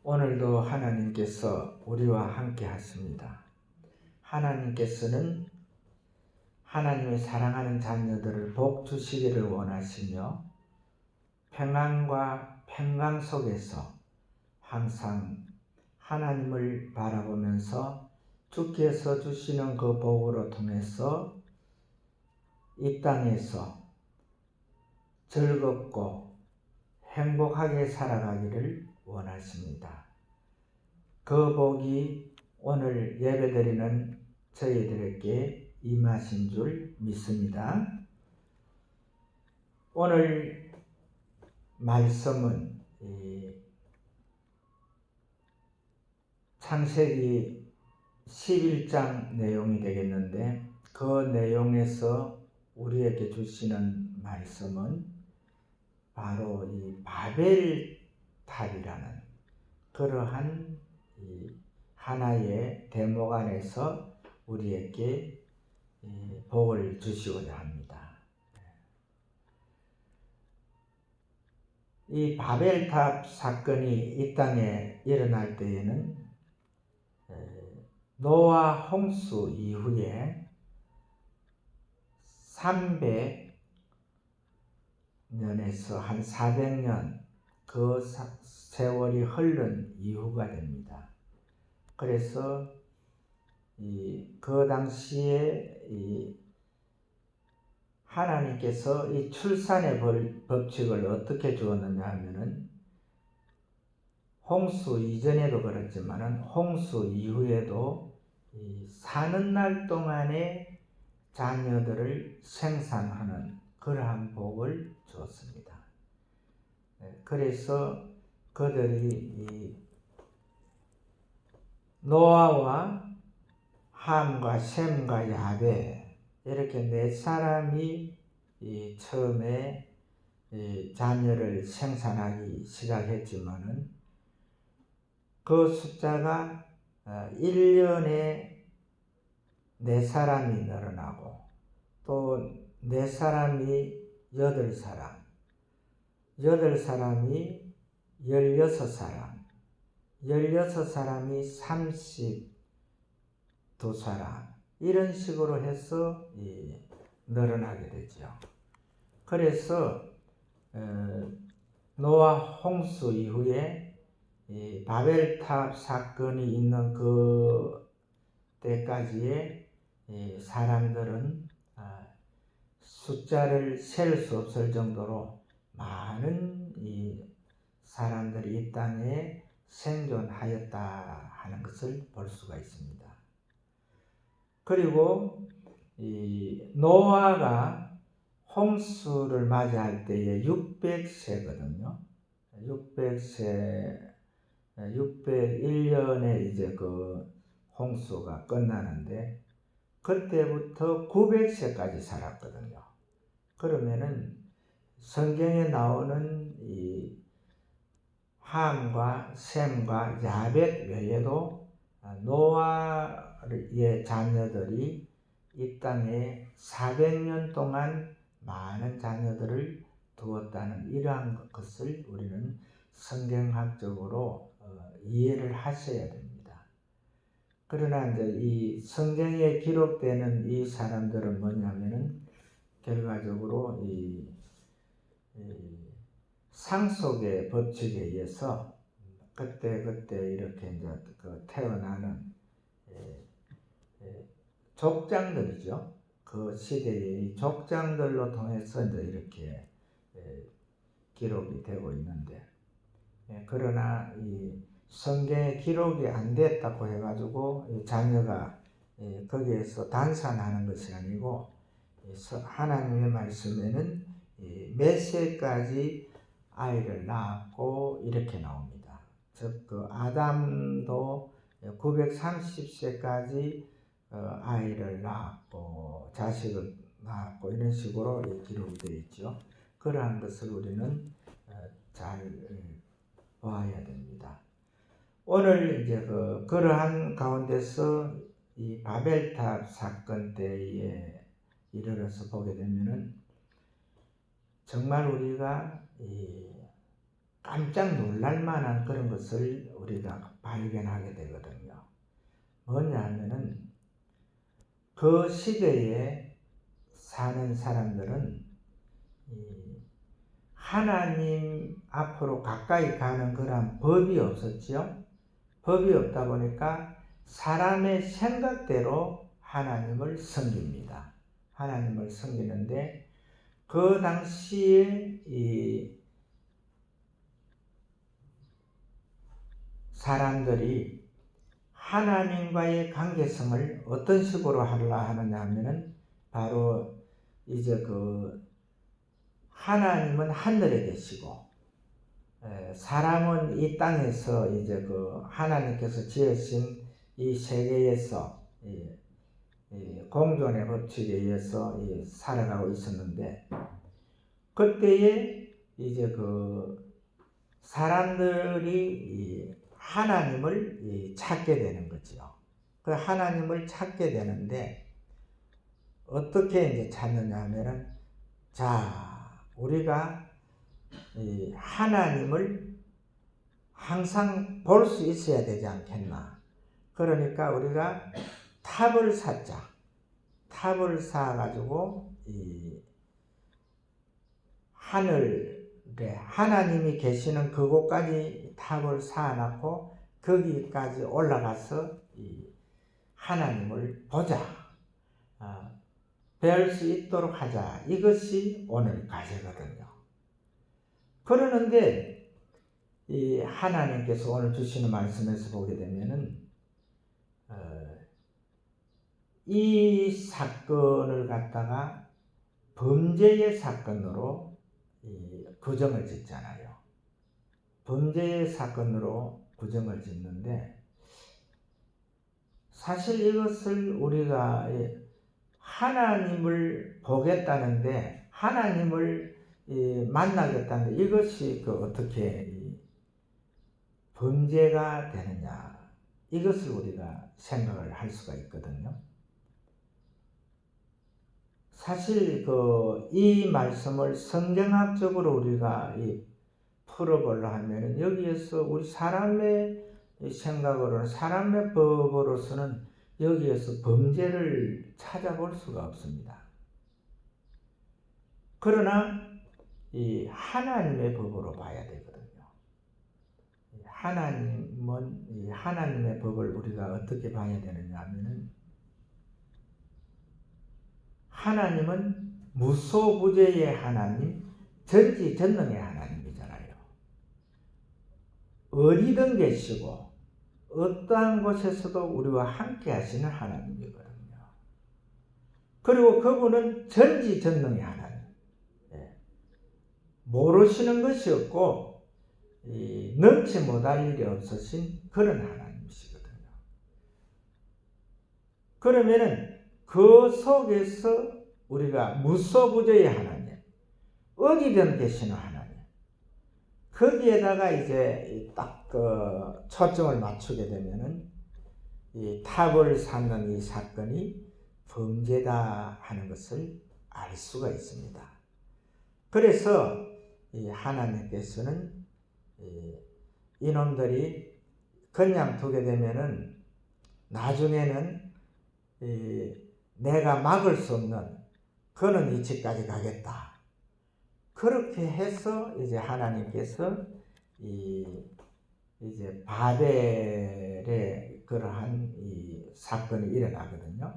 오늘도 하나님께서 우리와 함께 하십니다. 하나님께서는 하나님의 사랑하는 자녀들을 복 주시기를 원하시며 평안과 평강 속에서 항상 하나님을 바라보면서 주께서 주시는 그 복으로 통해서 이 땅에서 즐겁고 행복하게 살아가기를 원하십니다. 그 복이 오늘 예배드리는 저희들에게 임하신 줄 믿습니다. 오늘 말씀은 창세기 11장 내용이 되겠는데, 그 내용에서 우리에게 주시는 말씀은 바로 이 바벨탑이라는 그러한 하나의 대목 안에서 우리에게 복을 주시고자 합니다. 이 바벨탑 사건이 이 땅에 일어날 때에는 노아 홍수 이후에 300년에서 한 400년 그 세월이 흐른 이후가 됩니다. 그래서 그 당시에 하나님께서 이 출산의 법칙을 어떻게 주었느냐 하면은, 홍수 이전에도 그렇지만은 홍수 이후에도 사는 날 동안에 자녀들을 생산하는 그러한 복을 주었습니다. 그래서 그들이 노아와 함과 셈과 야베 이렇게 네 사람이 처음에 자녀를 생산하기 시작했지만은 그 숫자가 1년에 4사람이 늘어나고 또 4사람이 8사람, 8사람이 16사람, 16사람이 32사람, 이런 식으로 해서 늘어나게 되죠. 그래서 노아 홍수 이후에 바벨탑 사건이 있는 그 때까지의 사람들은 숫자를 셀 수 없을 정도로 많은 사람들이 이 땅에 생존하였다 하는 것을 볼 수가 있습니다. 그리고 노아가 홍수를 맞이할 때에 600세거든요. 601년에 이제 그 홍수가 끝나는데, 그때부터 900세까지 살았거든요. 그러면은 성경에 나오는 이 함과 셈과 야벳 외에도 노아의 자녀들이 이 땅에 400년 동안 많은 자녀들을 두었다는 이러한 것을 우리는 성경학적으로 이해를 하셔야 됩니다. 그러나 이제 이 성경에 기록되는 이 사람들은 뭐냐면은 결과적으로 이 상속의 법칙에 의해서 그때 이렇게 이제 태어나는 족장들이죠. 그 시대의 족장들로 통해서 이제 이렇게 기록이 되고 있는데, 그러나 이 성경에 기록이 안 됐다고 해가지고 자녀가 거기에서 단산하는 것이 아니고, 하나님의 말씀에는 몇 세까지 아이를 낳았고 이렇게 나옵니다. 즉 그 아담도 930세까지 아이를 낳았고 자식을 낳았고 이런 식으로 기록이 되어 있죠. 그러한 것을 우리는 잘 봐야 됩니다. 오늘 이제 그러한 가운데서 이 바벨탑 사건 때에 이르러서 보게 되면은 정말 우리가 깜짝 놀랄 만한 그런 것을 우리가 발견하게 되거든요. 뭐냐 하면은 그 시대에 사는 사람들은 하나님 앞으로 가까이 가는 그런 법이 없었죠. 법이 없다 보니까 사람의 생각대로 하나님을 섬깁니다. 하나님을 섬기는데 그 당시에 이 사람들이 하나님과의 관계성을 어떤 식으로 하려 하느냐 하면은 바로 이제 하나님은 하늘에 계시고 사람은 이 땅에서 이제 하나님께서 지으신 이 세계에서 공존의 법칙에 의해서 살아가고 있었는데 그때에 이제 사람들이 하나님을 찾게 되는 거죠. 그 하나님을 찾게 되는데 어떻게 이제 찾느냐 하면은 자, 우리가 하나님을 항상 볼 수 있어야 되지 않겠나. 그러니까 우리가 탑을 샀자. 탑을 사가지고 하늘에 하나님이 계시는 그곳까지 탑을 쌓아놓고 거기까지 올라가서 하나님을 보자. 뵐 수 있도록 하자. 이것이 오늘 과제거든요. 그러는데 이 하나님께서 오늘 주시는 말씀에서 보게 되면은 이 사건을 갖다가 범죄의 사건으로 규정을 짓잖아요. 범죄의 사건으로 규정을 짓는데 사실 이것을 우리가 하나님을 보겠다는데 하나님을 만나겠다는데 이것이 어떻게 범죄가 되느냐 이것을 우리가 생각을 할 수가 있거든요. 사실 이 말씀을 성경학적으로 우리가 풀어보려 하면은 여기에서 우리 사람의 생각으로는 사람의 법으로서는 여기에서 범죄를 찾아볼 수가 없습니다. 그러나 이 하나님의 법으로 봐야 되거든요. 하나님은 이 하나님의 법을 우리가 어떻게 봐야 되느냐 하면은 하나님은 무소부재의 하나님, 전지전능의 하나님이잖아요. 어디든 계시고 어떠한 곳에서도 우리와 함께 하시는 하나님이거든요. 그리고 그분은 전지전능의 하나님. 모르시는 것이 없고 넘지 못할 일이 없으신 그런 하나님이시거든요. 그러면은 그 속에서 우리가 무소부재의 하나님, 어디든 계시는 하나님, 거기에다가 이제 딱 초점을 맞추게 되면은 이 탑을 쌓는 이 사건이 범죄다 하는 것을 알 수가 있습니다. 그래서 이 하나님께서는 이놈들이 그냥 두게 되면은 나중에는 내가 막을 수 없는 그런 위치까지 가겠다. 그렇게 해서 이제 하나님께서 이제 바벨의 그러한 이 사건이 일어나거든요.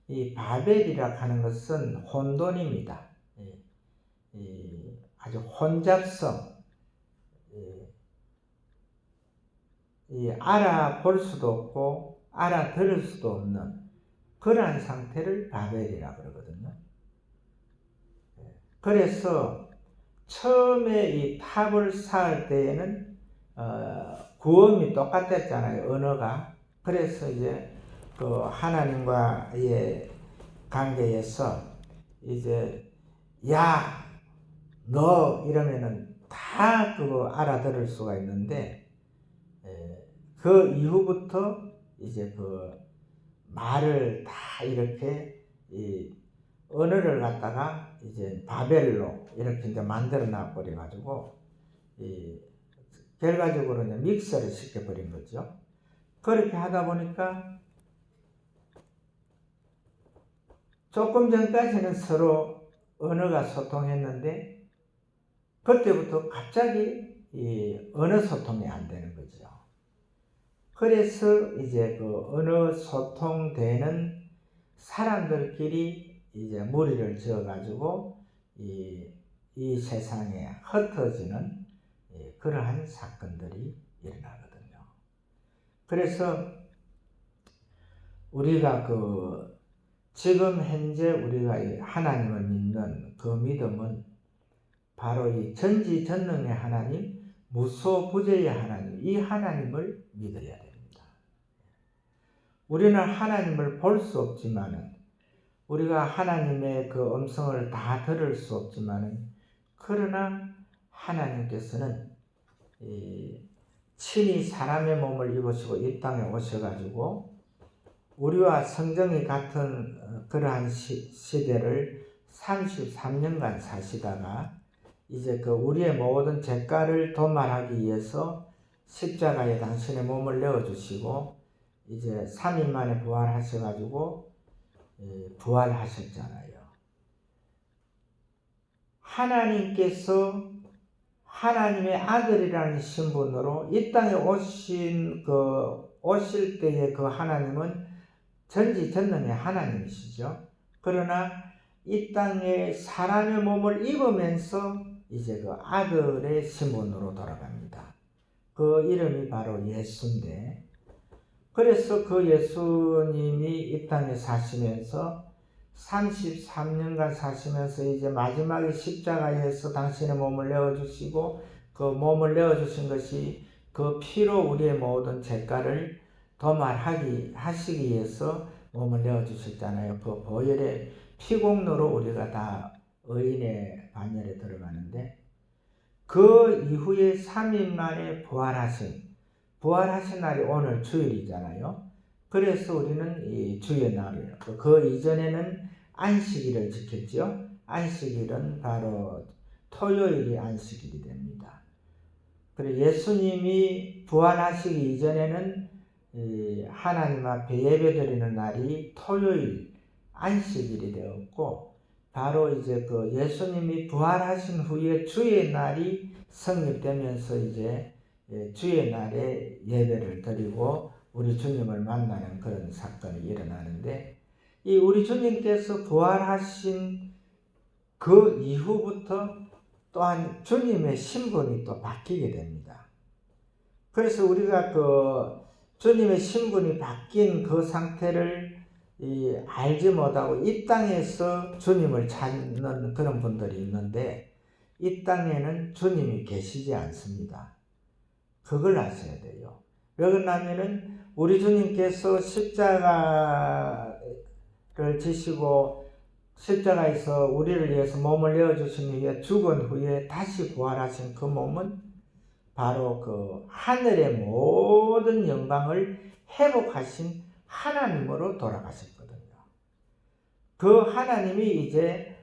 이 바벨이라 하는 것은 혼돈입니다. 아주 혼잡성, 알아볼 수도 없고 알아들을 수도 없는 그러한 상태를 바벨이라 그러거든요. 그래서 처음에 이 탑을 쌓을 때에는 구음이 똑같았잖아요. 언어가. 그래서 이제 하나님과의 관계에서 이제 야, 너 이러면은 다 알아들을 수가 있는데 그 이후부터 이제 말을 다 이렇게 언어를 갖다가 이제 바벨로 이렇게 이제 만들어 놔 버려 가지고 결과적으로 이제 믹서를 시켜버린 거죠. 그렇게 하다 보니까 조금 전까지는 서로 언어가 소통했는데 그때부터 갑자기 이 언어 소통이 안 되는 거죠. 그래서 이제 그 언어 소통되는 사람들끼리 이제 무리를 지어 가지고 이 세상에 흩어지는 그러한 사건들이 일어나거든요. 그래서 우리가 지금 현재 우리가 하나님을 믿는 그 믿음은 바로 이 전지전능의 하나님, 무소부재의 하나님, 이 하나님을 믿어야 됩니다. 우리는 하나님을 볼 수 없지만은, 우리가 하나님의 그 음성을 다 들을 수 없지만은, 그러나 하나님께서는 친히 사람의 몸을 입으시고 이 땅에 오셔가지고 우리와 성정이 같은 그러한 시대를 33년간 사시다가 이제 우리의 모든 죄가를 도말하기 위해서 십자가에 당신의 몸을 내어주시고 이제 3일 만에 부활하셔가지고 부활하셨잖아요. 하나님께서 하나님의 아들이라는 신분으로 이 땅에 오실 때의 그 하나님은 전지전능의 하나님이시죠. 그러나 이 땅에 사람의 몸을 입으면서 이제 그 아들의 신분으로 돌아갑니다. 그 이름이 바로 예수인데, 그래서 그 예수님이 이 땅에 사시면서 33년간 사시면서 이제 마지막에 십자가에서 당신의 몸을 내어주시고 그 몸을 내어주신 것이 그 피로 우리의 모든 죄가를 도말하시기 위해서 몸을 내어주셨잖아요. 그 보혈의 피공로로 우리가 다 의인의 반열에 들어가는데, 그 이후에 3일 만에 부활하신 날이 오늘 주일이잖아요. 그래서 우리는 이 주의 날을, 그 이전에는 안식일을 지켰죠. 안식일은 바로 토요일이 안식일이 됩니다. 그리고 예수님이 부활하시기 이전에는 하나님 앞에 예배드리는 날이 토요일 안식일이 되었고, 바로 이제 그 예수님이 부활하신 후에 주의 날이 성립되면서 이제 주의 날에 예배를 드리고 우리 주님을 만나는 그런 사건이 일어나는데, 이 우리 주님께서 부활하신 그 이후부터 또한 주님의 신분이 또 바뀌게 됩니다. 그래서 우리가 주님의 신분이 바뀐 그 상태를 알지 못하고 이 땅에서 주님을 찾는 그런 분들이 있는데, 이 땅에는 주님이 계시지 않습니다. 그걸 아셔야 돼요. 왜 그러냐면은 우리 주님께서 십자가를 지시고 십자가에서 우리를 위해서 몸을 내어주신 후에 죽은 후에 다시 부활하신 그 몸은 바로 하늘의 모든 영광을 회복하신 하나님으로 돌아가셨거든요. 그 하나님이 이제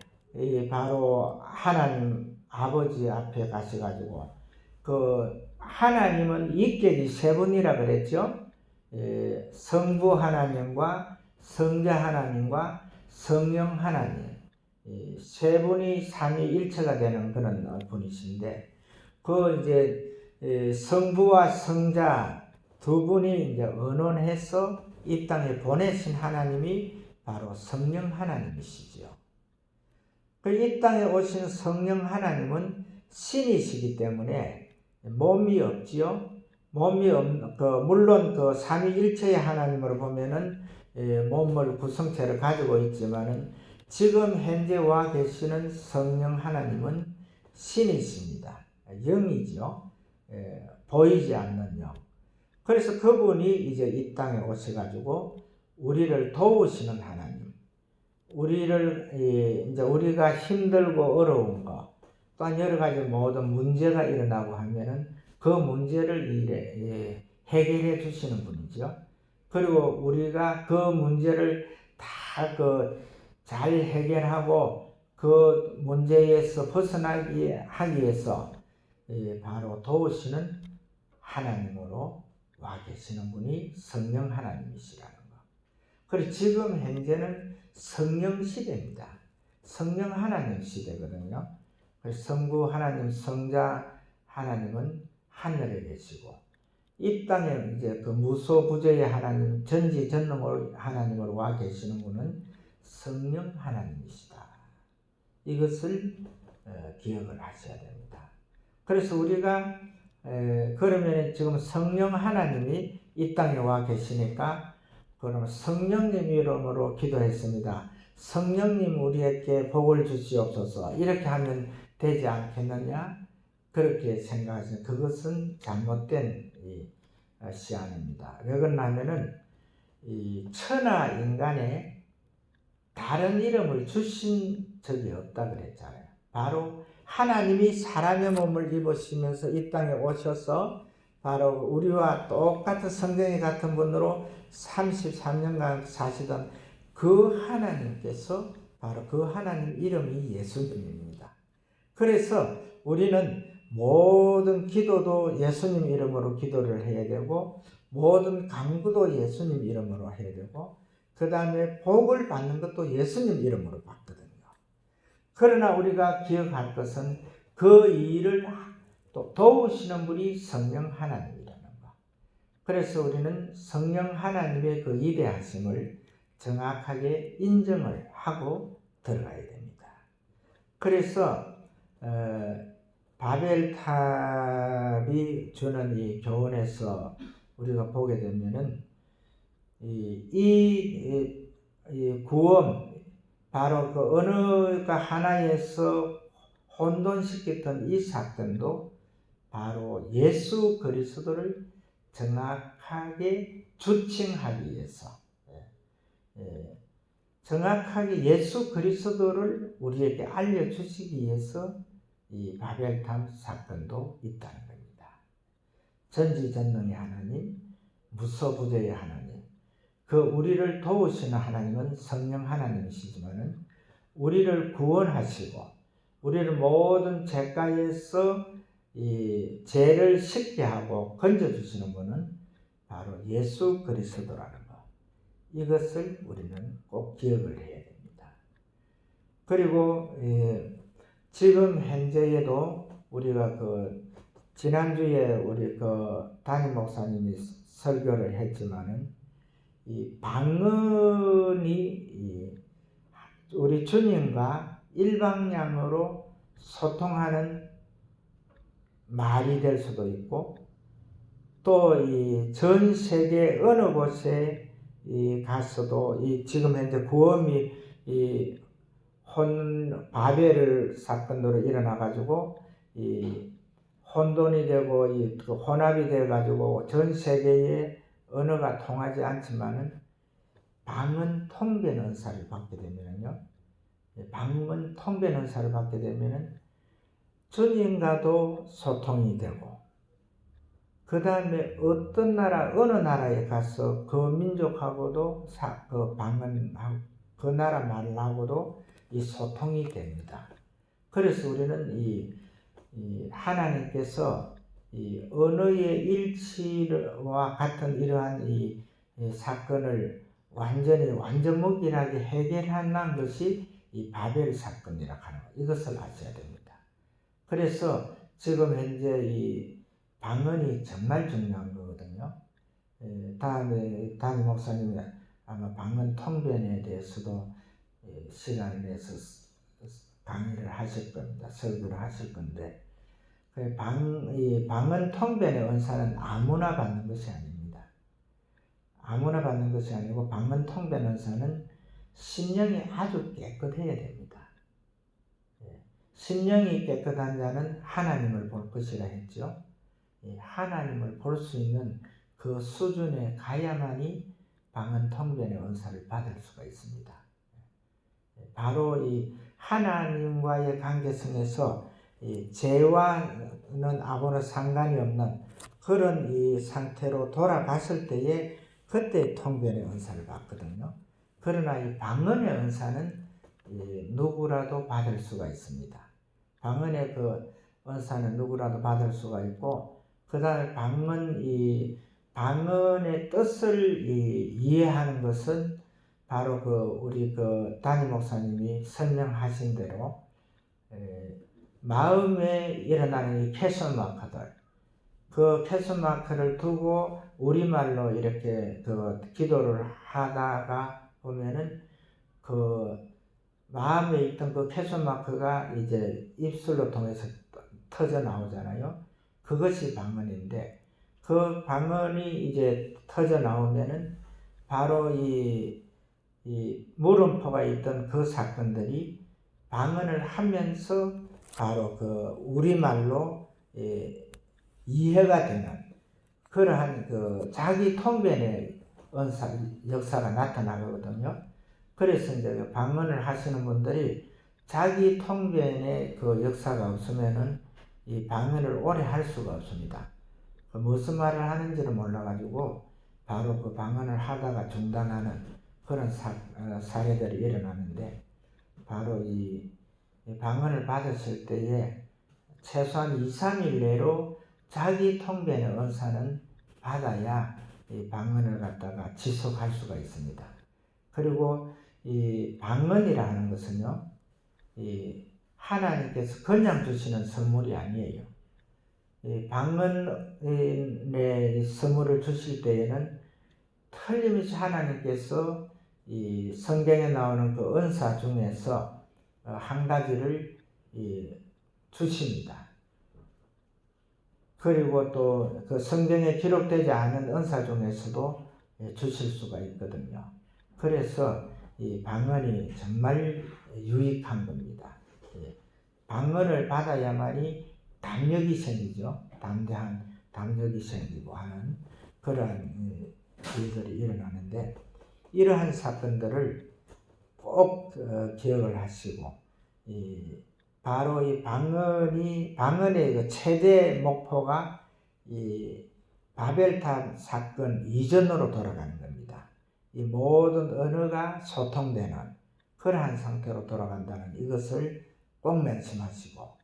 바로 하나님 아버지 앞에 가셔가지고, 하나님은 인격이 세 분이라 그랬죠. 성부 하나님과 성자 하나님과 성령 하나님, 세 분이 삼위일체가 되는 그런 분이신데, 이제 성부와 성자 두 분이 이제 의논해서 이 땅에 보내신 하나님이 바로 성령 하나님이시죠. 이 땅에 오신 성령 하나님은 신이시기 때문에 몸이 없지요. 물론 삼위일체의 하나님으로 보면은 몸을 구성체를 가지고 있지만은 지금 현재 와 계시는 성령 하나님은 신이십니다. 영이죠. 보이지 않는 영. 그래서 그분이 이제 이 땅에 오셔가지고 우리를 도우시는 하나님. 이제 우리가 힘들고 어려운 거, 또한 여러 가지 모든 문제가 일어나고 하면은 그 문제를 해결해 주시는 분이죠. 그리고 우리가 그 문제를 다 잘 해결하고 그 문제에서 벗어나게 하기 위해서 바로 도우시는 하나님으로 와 계시는 분이 성령 하나님이시라는 거. 그리고 지금 현재는 성령 시대입니다. 성령 하나님 시대거든요. 그래서 성부 하나님, 성자 하나님은 하늘에 계시고 이 땅에 이제 그 무소부재의 하나님, 전지전능의 하나님으로 와 계시는 분은 성령 하나님이시다. 이것을 기억을 하셔야 됩니다. 그래서 우리가 그러면 지금 성령 하나님이 이 땅에 와 계시니까 그러면 성령님 이름으로 기도했습니다. 성령님 우리에게 복을 주시옵소서. 이렇게 하면 되지 않겠느냐? 그렇게 생각하시면 그것은 잘못된 시안입니다. 왜 그러냐면은 이 천하 인간에 다른 이름을 주신 적이 없다 그랬잖아요. 바로 하나님이 사람의 몸을 입으시면서 이 땅에 오셔서 바로 우리와 똑같은 성경이 같은 분으로 33년간 사시던 그 하나님께서 바로 그 하나님 이름이 예수님입니다. 그래서 우리는 모든 기도도 예수님 이름으로 기도를 해야 되고 모든 간구도 예수님 이름으로 해야 되고 그 다음에 복을 받는 것도 예수님 이름으로 받거든요. 그러나 우리가 기억할 것은 그 일을 또 도우시는 분이 성령 하나님이라는 것. 그래서 우리는 성령 하나님의 그 위대하심을 정확하게 인정을 하고 들어가야 됩니다. 그래서 바벨탑이 주는 이 교훈에서 우리가 보게 되면은 이 구원 바로 그 언어가 하나에서 혼돈시켰던 이 사건도 바로 예수 그리스도를 정확하게 주칭하기 위해서 정확하게 예수 그리스도를 우리에게 알려주시기 위해서 이 바벨탑 사건도 있다는 겁니다. 전지전능의 하나님, 무소부재의 하나님, 그 우리를 도우시는 하나님은 성령 하나님이시지만은 우리를 구원하시고 우리를 모든 죄가에서 이 죄를 씻게 하고 건져주시는 분은 바로 예수 그리스도라는 것. 이것을 우리는 꼭 기억을 해야 됩니다. 그리고 지금 현재에도 우리가 그 지난주에 우리 그 담임 목사님이 설교를 했지만은 이 방언이 우리 주님과 일방향으로 소통하는 말이 될 수도 있고 또 이 전 세계 어느 곳에 가서도 지금 현재 구원이 바벨 사건으로 일어나 가지고 혼돈이 되고 그 혼합이 돼 가지고 전 세계의 언어가 통하지 않지만은 방언 통변 은사를 받게 되면은요, 방언 통변 은사를 받게 되면은 주님과도 소통이 되고, 그 다음에 어떤 나라, 어느 나라에 가서 그 민족하고도 그 방언하고, 그 나라 말하고도 이 소통이 됩니다. 그래서 우리는 하나님께서 이 언어의 일치와 같은 이러한 이 사건을 완전무결하게 해결한 것이 이 바벨 사건이라고 하는 것. 이것을 아셔야 됩니다. 그래서 지금 현재 이 방언이 정말 중요한 거거든요. 다음에 담임 목사님이 아마 방언 통변에 대해서도 시간을 내서 강의를 하실 겁니다. 설교를 하실 건데, 방언 통변의 은사는 아무나 받는 것이 아닙니다. 아무나 받는 것이 아니고 방언 통변 은사는 심령이 아주 깨끗해야 됩니다. 심령이 깨끗한 자는 하나님을 볼 것이라 했죠. 하나님을 볼 수 있는 그 수준에 가야만이 방언 통변의 은사를 받을 수가 있습니다. 바로 이 하나님과의 관계성에서 죄와는 아무런 상관이 없는 그런 이 상태로 돌아갔을 때에 그때 통변의 은사를 받거든요. 그러나 이 방언의 은사는 누구라도 받을 수가 있습니다. 방언의 그 은사는 누구라도 받을 수가 있고, 그 다음에 방언의 뜻을 이해하는 것은 바로 우리 담임 목사님이 설명하신 대로 마음에 일어나는 이 퀘스천 마크들, 그 퀘스천 마크를 두고 우리말로 이렇게 기도를 하다가 보면은 마음에 있던 퀘스천 마크가 이제 입술로 통해서 터져 나오잖아요. 그것이 방언인데, 그 방언이 이제 터져 나오면은 바로 이 물음표가 있던 그 사건들이 방언을 하면서 바로 우리말로 이해가 되는 그러한 자기 통변의 역사가 나타나거든요. 그래서 이제 방언을 하시는 분들이 자기 통변의 역사가 없으면은 이 방언을 오래 할 수가 없습니다. 무슨 말을 하는지를 몰라가지고 바로 방언을 하다가 중단하는 그런 사례들이 일어나는데, 바로 이 방언을 받으실 때에 최소한 2-3일 내로 자기 통변의 은사는 받아야 이 방언을 갖다가 지속할 수가 있습니다. 그리고 이 방언이라는 것은요, 하나님께서 그냥 주시는 선물이 아니에요. 이 방언의 선물을 주실 때에는 틀림없이 하나님께서 이 성경에 나오는 그 은사 중에서 한 가지를 주십니다. 그리고 또 그 성경에 기록되지 않은 은사 중에서도 주실 수가 있거든요. 그래서 이 방언이 정말 유익한 겁니다. 방언을 받아야만이 담력이 생기죠. 담대한 담력이 생기고 하는 그러한 일들이 일어나는데, 이러한 사건들을 꼭 기억을 하시고, 바로 이 방언의 최대 목표가 이 바벨탑 사건 이전으로 돌아가는 겁니다. 이 모든 언어가 소통되는 그러한 상태로 돌아간다는 이것을 꼭 명심하시고,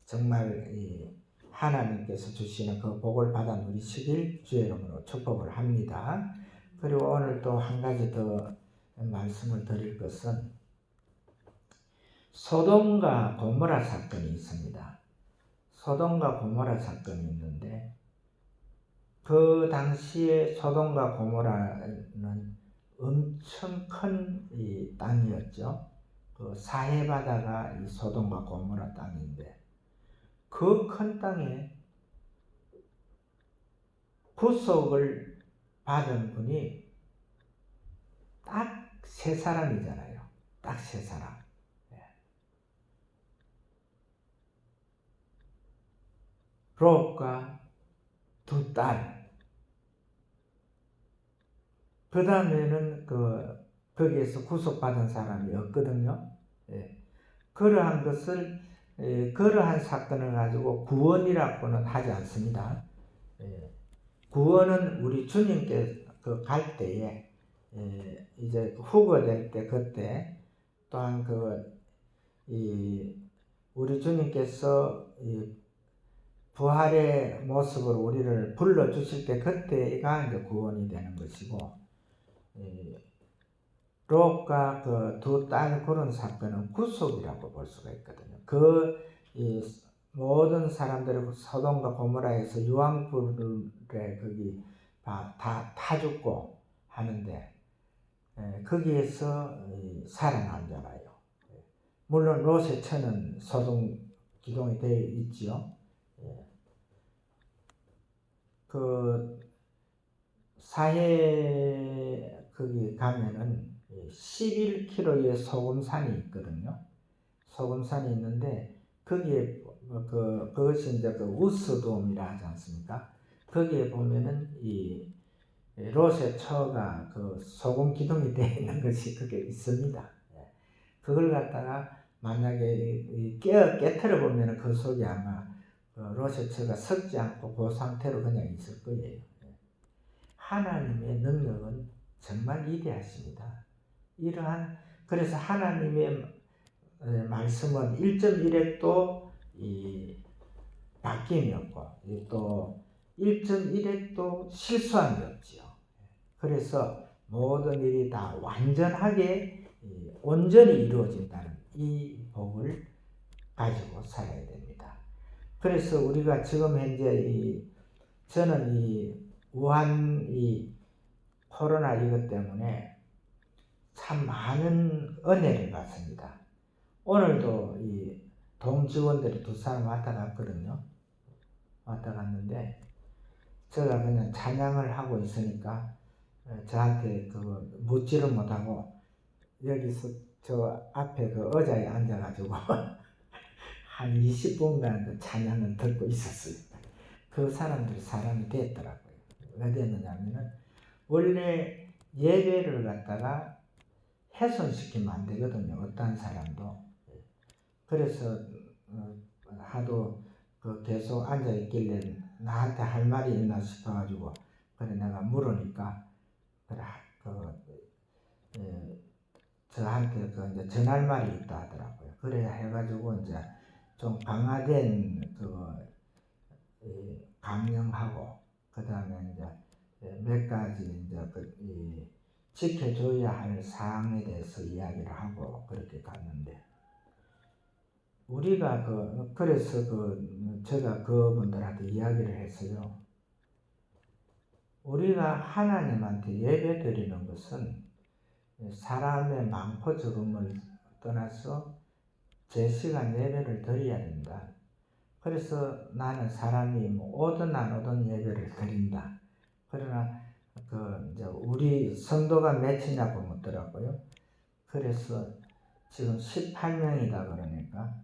정말 하나님께서 주시는 그 복을 받아 누리시길 주의 이름으로 축복을 합니다. 그리고 오늘 또 한 가지 더 말씀을 드릴 것은 소돔과 고모라 사건이 있습니다. 소돔과 고모라 사건이 있는데, 그 당시에 소돔과 고모라는 엄청 큰 이 땅이었죠. 그 사해바다가 이 소돔과 고모라 땅인데, 그 큰 땅에 구속을 받은 분이 딱 3사람이잖아요. 딱 3사람. 롯과 2딸. 그 다음에는 거기에서 구속받은 사람이 없거든요. 그러한 사건을 가지고 구원이라고는 하지 않습니다. 구원은 우리 주님께 갈 때에 이제 후거될 때, 그때 또한 우리 주님께서 부활의 모습으로 우리를 불러주실 때, 그때가 이제 구원이 되는 것이고, 롯과 2딸 그런 사건은 구속이라고 볼 수가 있거든요. 모든 사람들이 소돔과 고모라에서 유황불에 거기 다 죽고 하는데, 거기에서 살아남잖아요. 물론 롯의 처는 소돔 기둥이 되어 있지요. 사해 거기 가면은 11km의 소금산이 있거든요. 소금산이 있는데, 거기에 그것이 이제 우스돔이라 하지 않습니까? 거기에 보면은 이 롯의 처가 소금 기둥이 되어 있는 것이 그게 있습니다. 그걸 갖다가 만약에 깨트려 보면은 그 속에 아마 롯의 처가 썩지 않고 그 상태로 그냥 있을 거예요. 하나님의 능력은 정말 위대하십니다. 그래서 하나님의 말씀은 1.1획도 바뀜이 없고, 또 1.1획도 실수한 게 없지요. 그래서 모든 일이 다 완전하게 온전히 이루어진다는 이 복을 가지고 살아야 됩니다. 그래서 우리가 지금 현재 저는 우한 코로나 이것 때문에 참 많은 은혜를 받습니다. 오늘도 동직원들이 2사람 왔다 갔거든요. 왔다 갔는데 제가 그냥 찬양을 하고 있으니까 저한테 묻지를 못하고 여기서 저 앞에 의자에 앉아가지고 한 20분간 그 찬양을 듣고 있었어요. 그 사람들이 사람이 됐더라고요. 왜 됐느냐면은 원래 예배를 갖다가 훼손시키면 안 되거든요. 어떠한 사람도. 그래서 하도 계속 앉아있길래 나한테 할 말이 있나 싶어가지고 그래 내가 물으니까 그래 저한테 이제 전할 말이 있다 하더라고요. 그래야 해가지고 이제 좀 강화된 강령하고 그 다음에 이제 몇 가지 이제 지켜줘야 할 사항에 대해서 이야기를 하고 그렇게 갔는데 우리가 그래서 제가 그분들한테 이야기를 했어요. 우리가 하나님한테 예배 드리는 것은 사람의 많고 적음을 떠나서 제 시간 예배를 드려야 된다. 그래서 나는 사람이 오든 안 오든 예배를 드린다. 그러나 이제 우리 성도가 몇이냐고 묻더라고요. 그래서 지금 18명이다 그러니까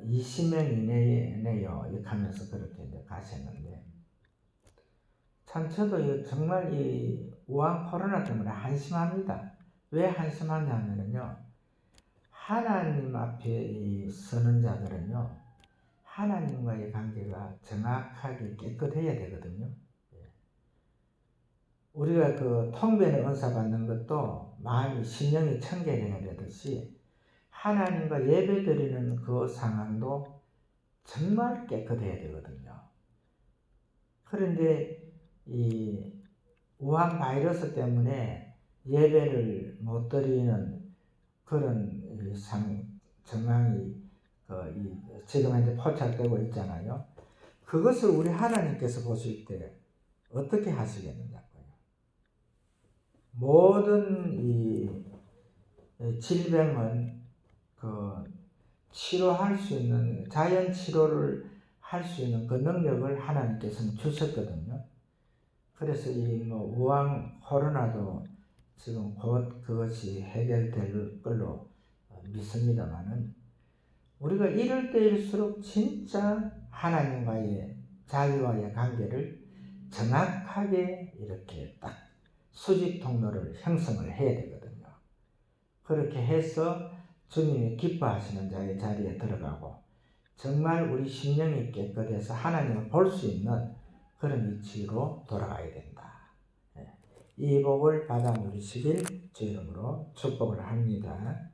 20명 이내요 이렇게 하면서 그렇게 이제 가셨는데 참 저도 정말 우한 코로나 때문에 한심합니다. 왜 한심하냐면요. 하나님 앞에 서는 자들은요. 하나님과의 관계가 정확하게 깨끗해야 되거든요. 우리가 통변의 은사 받는 것도 마음이 심령이 청결해야 되듯이 하나님과 예배 드리는 그 상황도 정말 깨끗해야 되거든요. 그런데 우한 바이러스 때문에 예배를 못 드리는 그런 정황이 지금 현재 포착되고 있잖아요. 그것을 우리 하나님께서 보실 때 어떻게 하시겠느냐고요. 모든 질병은 치료할 수 있는 자연 치료를 할 수 있는 그 능력을 하나님께서는 주셨거든요. 그래서 우한 코로나도 지금 곧 그것이 해결될 걸로 믿습니다만은 우리가 이럴 때일수록 진짜 하나님과의 자기와의 관계를 정확하게 이렇게 딱 수직 통로를 형성을 해야 되거든요. 그렇게 해서 주님이 기뻐하시는 자의 자리에 들어가고 정말 우리 심령이 깨끗해서 하나님을 볼 수 있는 그런 위치로 돌아가야 된다. 이 복을 받아 누리시길 주 이름으로 축복을 합니다.